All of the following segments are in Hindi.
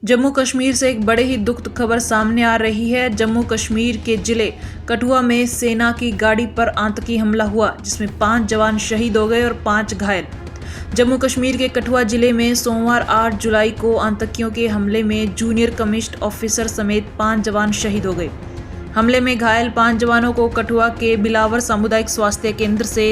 जम्मू कश्मीर से एक बड़े ही दुखद खबर सामने आ रही है। जम्मू कश्मीर के जिले कठुआ में सेना की गाड़ी पर आतंकी हमला हुआ, जिसमें 5 जवान शहीद हो गए और 5 घायल। जम्मू कश्मीर के कठुआ जिले में सोमवार 8 जुलाई को आतंकियों के हमले में जूनियर कमिश्न्ड ऑफिसर समेत 5 जवान शहीद हो गए। हमले में घायल 5 जवानों को कठुआ के बिलावर सामुदायिक स्वास्थ्य केंद्र से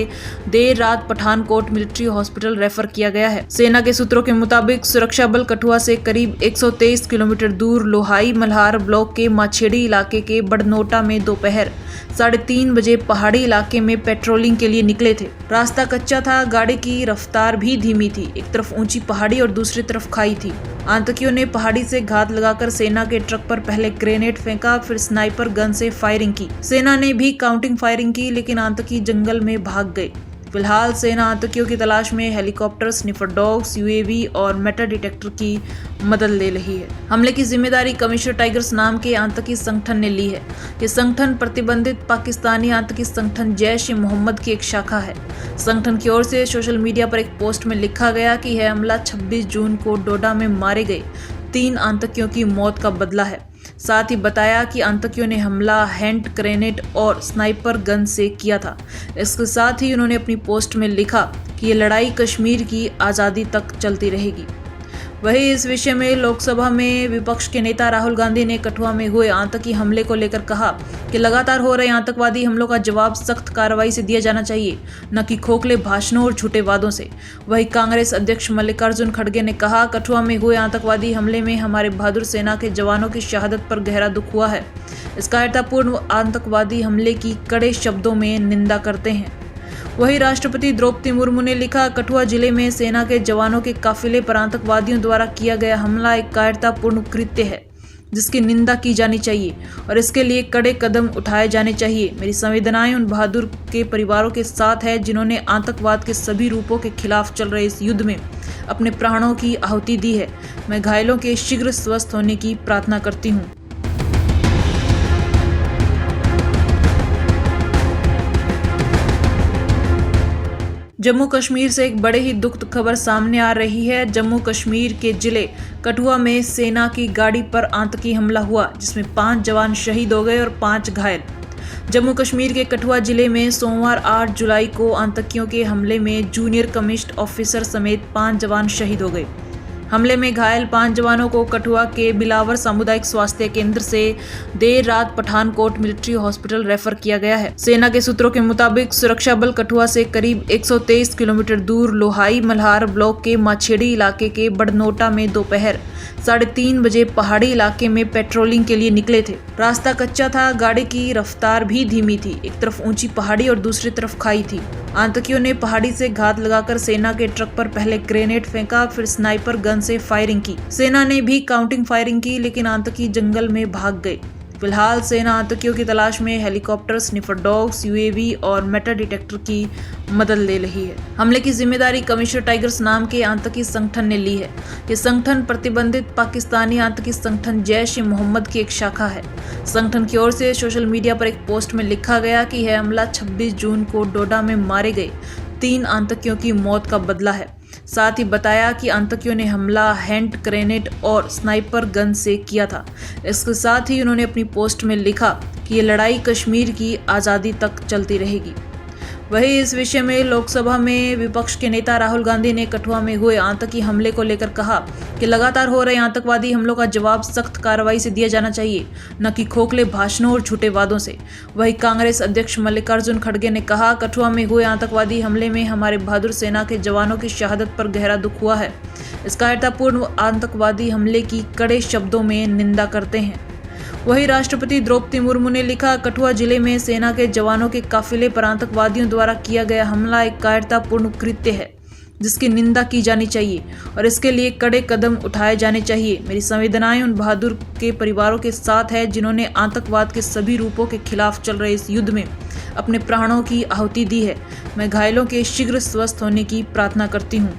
देर रात पठानकोट मिलिट्री हॉस्पिटल रेफर किया गया है। सेना के सूत्रों के मुताबिक सुरक्षा बल कठुआ से करीब 123 किलोमीटर दूर लोहाई मल्हार ब्लॉक के माछेड़ी इलाके के बड़नोटा में दोपहर 3:30 बजे पहाड़ी इलाके में पेट्रोलिंग के लिए निकले थे। रास्ता कच्चा था, गाड़ी की रफ्तार भी धीमी थी। एक तरफ ऊंची पहाड़ी और दूसरी तरफ खाई थी। आतंकियों ने पहाड़ी से घात लगाकर सेना के ट्रक पर पहले ग्रेनेड फेंका, फिर स्नाइपर गन से फायरिंग की। सेना ने भी काउंटिंग फायरिंग की, लेकिन आतंकी जंगल में भाग गए। फिलहाल सेना आतंकियों की तलाश में हेलीकॉप्टर, स्निफर डॉग्स, यूएवी और मेटल डिटेक्टर की मदद ले रही है। हमले की जिम्मेदारी कमिश्नर टाइगर्स नाम के आतंकी संगठन ने ली है। ये संगठन प्रतिबंधित पाकिस्तानी आतंकी संगठन जैश-ए-मोहम्मद की एक शाखा है। संगठन की ओर से सोशल मीडिया पर एक पोस्ट में लिखा गया कि यह हमला 26 जून को डोडा में मारे गए 3 आतंकियों की मौत का बदला है। साथ ही बताया कि आतंकियों ने हमला हैंड ग्रेनेड और स्नाइपर गन से किया था। इसके साथ ही उन्होंने अपनी पोस्ट में लिखा कि ये लड़ाई कश्मीर की आज़ादी तक चलती रहेगी। वहीं इस विषय में लोकसभा में विपक्ष के नेता राहुल गांधी ने कठुआ में हुए आतंकी हमले को लेकर कहा कि लगातार हो रहे आतंकवादी हमलों का जवाब सख्त कार्रवाई से दिया जाना चाहिए, न कि खोखले भाषणों और झूठे वादों से। वहीं कांग्रेस अध्यक्ष मल्लिकार्जुन खड़गे ने कहा, कठुआ में हुए आतंकवादी हमले में हमारे बहादुर सेना के जवानों की शहादत पर गहरा दुख हुआ है। इस कायरतापूर्ण आतंकवादी हमले की कड़े शब्दों में निंदा करते हैं। वहीं राष्ट्रपति द्रौपदी मुर्मू ने लिखा, कठुआ जिले में सेना के जवानों के काफिले पर आतंकवादियों द्वारा किया गया हमला एक कायरतापूर्ण कृत्य है, जिसकी निंदा की जानी चाहिए और इसके लिए कड़े कदम उठाए जाने चाहिए। मेरी संवेदनाएं उन बहादुर के परिवारों के साथ है जिन्होंने आतंकवाद के सभी रूपों के खिलाफ चल रहे इस युद्ध में अपने प्राणों की आहुति दी है। मैं घायलों के शीघ्र स्वस्थ होने की प्रार्थना करती हूँ। जम्मू कश्मीर से एक बड़े ही दुखद खबर सामने आ रही है। जम्मू कश्मीर के जिले कठुआ में सेना की गाड़ी पर आतंकी हमला हुआ, जिसमें 5 जवान शहीद हो गए और 5 घायल। जम्मू कश्मीर के कठुआ जिले में सोमवार 8 जुलाई को आतंकियों के हमले में जूनियर कमिश्न्ड ऑफिसर समेत 5 जवान शहीद हो गए। हमले में घायल 5 जवानों को कठुआ के बिलावर सामुदायिक स्वास्थ्य केंद्र से देर रात पठानकोट मिलिट्री हॉस्पिटल रेफर किया गया है। सेना के सूत्रों के मुताबिक सुरक्षा बल कठुआ से करीब 123 किलोमीटर दूर लोहाई मल्हार ब्लॉक के माछेड़ी इलाके के बड़नोटा में दोपहर 3:30 बजे पहाड़ी इलाके में पेट्रोलिंग के लिए निकले थे। रास्ता कच्चा था, गाड़ी की रफ्तार भी धीमी थी। एक तरफ ऊंची पहाड़ी और दूसरी तरफ खाई थी। आतंकियों ने पहाड़ी से घात लगाकर सेना के ट्रक पर पहले ग्रेनेड फेंका, फिर स्नाइपर गन से फायरिंग की। सेना ने भी काउंटिंग फायरिंग की, लेकिन आतंकी जंगल में भाग गए। फिलहाल सेना आतंकियों की तलाश में हेलीकॉप्टर, स्निफर डॉग्स, यूएवी और मेटल डिटेक्टर की मदद ले रही है। हमले की जिम्मेदारी कमिश्नर टाइगर्स नाम के आतंकी संगठन ने ली है। ये संगठन प्रतिबंधित पाकिस्तानी आतंकी संगठन जैश-ए-मोहम्मद की एक शाखा है। संगठन की ओर से सोशल मीडिया पर एक पोस्ट में लिखा गया कि यह हमला 26 जून को डोडा में मारे गए 3 आतंकियों की मौत का बदला है। साथ ही बताया कि आतंकियों ने हमला हैंड ग्रेनेड और स्नाइपर गन से किया था। इसके साथ ही उन्होंने अपनी पोस्ट में लिखा कि ये लड़ाई कश्मीर की आज़ादी तक चलती रहेगी। वहीं इस विषय में लोकसभा में विपक्ष के नेता राहुल गांधी ने कठुआ में हुए आतंकी हमले को लेकर कहा कि लगातार हो रहे आतंकवादी हमलों का जवाब सख्त कार्रवाई से दिया जाना चाहिए, न कि खोखले भाषणों और झूठे वादों से। वहीं कांग्रेस अध्यक्ष मल्लिकार्जुन खड़गे ने कहा, कठुआ में हुए आतंकवादी हमले में हमारे बहादुर सेना के जवानों की शहादत पर गहरा दुख हुआ है। इस कायरतापूर्ण आतंकवादी हमले की कड़े शब्दों में निंदा करते हैं। वहीं राष्ट्रपति द्रौपदी मुर्मू ने लिखा, कठुआ जिले में सेना के जवानों के काफिले पर आतंकवादियों द्वारा किया गया हमला एक कायरतापूर्ण कृत्य है, जिसकी निंदा की जानी चाहिए और इसके लिए कड़े कदम उठाए जाने चाहिए। मेरी संवेदनाएं उन बहादुर के परिवारों के साथ है जिन्होंने आतंकवाद के सभी रूपों के खिलाफ चल रहे इस युद्ध में अपने प्राणों की आहुति दी है। मैं घायलों के शीघ्र स्वस्थ होने की प्रार्थना करती हूँ।